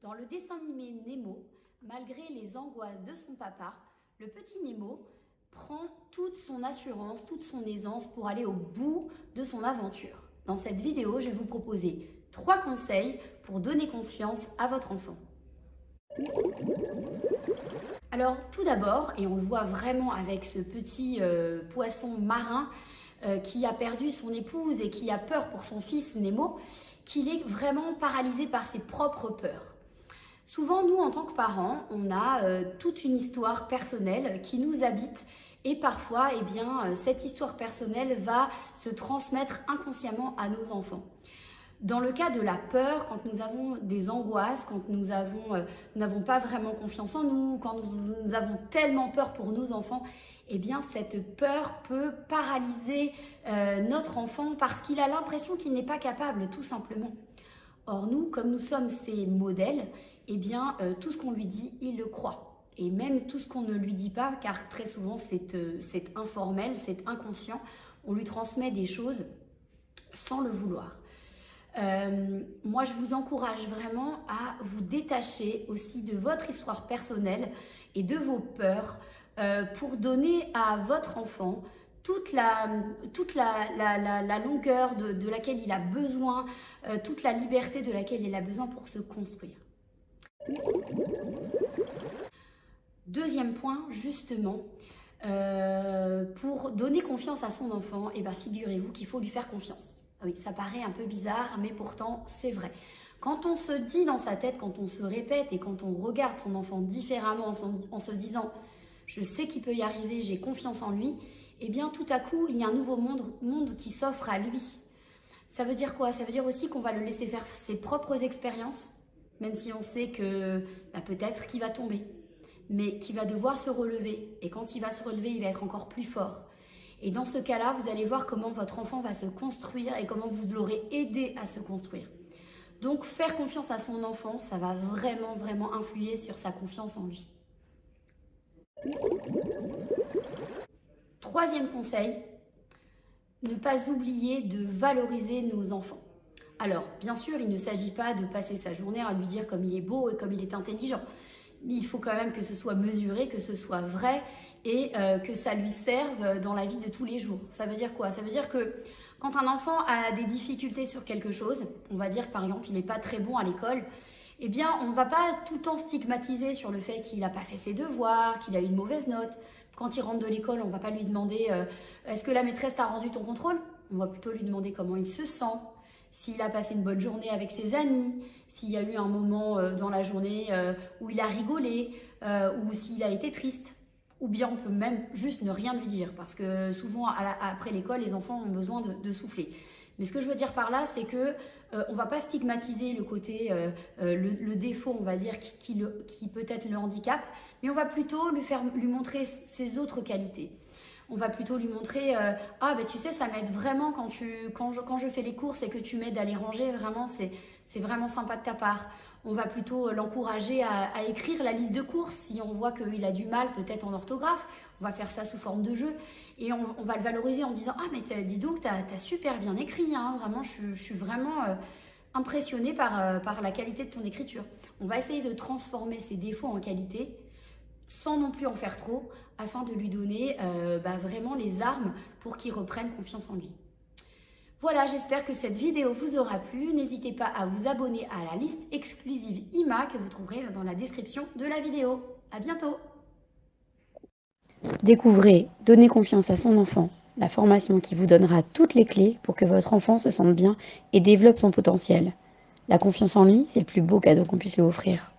Dans le dessin animé Nemo, malgré les angoisses de son papa, le petit Nemo prend toute son assurance, toute son aisance pour aller au bout de son aventure. Dans cette vidéo, je vais vous proposer 3 conseils pour donner confiance à votre enfant. Alors tout d'abord, et on le voit vraiment avec ce petit poisson marin qui a perdu son épouse et qui a peur pour son fils Nemo, qu'il est vraiment paralysé par ses propres peurs. Souvent, nous, en tant que parents, on a toute une histoire personnelle qui nous habite et parfois, cette histoire personnelle va se transmettre inconsciemment à nos enfants. Dans le cas de la peur, quand nous avons des angoisses, quand nous n'avons pas vraiment confiance en nous, quand nous avons tellement peur pour nos enfants, cette peur peut paralyser notre enfant parce qu'il a l'impression qu'il n'est pas capable, tout simplement. Or nous, comme nous sommes ses modèles, tout ce qu'on lui dit, il le croit. Et même tout ce qu'on ne lui dit pas, car très souvent c'est informel, c'est inconscient, on lui transmet des choses sans le vouloir. Moi, je vous encourage vraiment à vous détacher aussi de votre histoire personnelle et de vos peurs pour donner à votre enfant toute la longueur de laquelle il a besoin, toute la liberté de laquelle il a besoin pour se construire. Deuxième point, justement, pour donner confiance à son enfant, figurez-vous qu'il faut lui faire confiance. Oui, ça paraît un peu bizarre, mais pourtant, c'est vrai. Quand on se dit dans sa tête, quand on se répète et quand on regarde son enfant différemment en se disant « je sais qu'il peut y arriver, j'ai confiance en lui », tout à coup, il y a un nouveau monde qui s'offre à lui. Ça veut dire quoi? Ça veut dire aussi qu'on va le laisser faire ses propres expériences, même si on sait que peut-être qu'il va tomber, mais qu'il va devoir se relever. Et quand il va se relever, il va être encore plus fort. Et dans ce cas-là, vous allez voir comment votre enfant va se construire et comment vous l'aurez aidé à se construire. Donc, faire confiance à son enfant, ça va vraiment, vraiment influer sur sa confiance en lui. Troisième conseil, ne pas oublier de valoriser nos enfants. Alors, bien sûr, il ne s'agit pas de passer sa journée à lui dire comme il est beau et comme il est intelligent. Mais il faut quand même que ce soit mesuré, que ce soit vrai et que ça lui serve dans la vie de tous les jours. Ça veut dire quoi? Ça veut dire que quand un enfant a des difficultés sur quelque chose, on va dire par exemple il n'est pas très bon à l'école, on ne va pas tout le temps stigmatiser sur le fait qu'il n'a pas fait ses devoirs, qu'il a eu une mauvaise note. Quand il rentre de l'école, on ne va pas lui demander est-ce que la maîtresse t'a rendu ton contrôle? On va plutôt lui demander comment il se sent, s'il a passé une bonne journée avec ses amis, s'il y a eu un moment dans la journée où il a rigolé, ou s'il a été triste. Ou bien on peut même juste ne rien lui dire, parce que souvent après l'école, les enfants ont besoin de souffler. Mais ce que je veux dire par là, c'est que on ne va pas stigmatiser le côté, le défaut, on va dire, qui peut être le handicap, mais on va plutôt lui montrer ses autres qualités. On va plutôt lui montrer tu sais, ça m'aide vraiment quand je fais les courses et que tu m'aides à les ranger, vraiment c'est vraiment sympa de ta part. On va plutôt l'encourager à écrire la liste de courses si on voit qu'il a du mal peut-être en orthographe. On va faire ça sous forme de jeu et on va le valoriser en disant « Ah mais dis donc, t'as super bien écrit, hein, vraiment je suis vraiment impressionnée par la qualité de ton écriture ». On va essayer de transformer ses défauts en qualité sans non plus en faire trop, afin de lui donner vraiment les armes pour qu'il reprenne confiance en lui. Voilà, j'espère que cette vidéo vous aura plu. N'hésitez pas à vous abonner à la liste exclusive IMA que vous trouverez dans la description de la vidéo. À bientôt! Découvrez Donner confiance à son enfant, la formation qui vous donnera toutes les clés pour que votre enfant se sente bien et développe son potentiel. La confiance en lui, c'est le plus beau cadeau qu'on puisse lui offrir.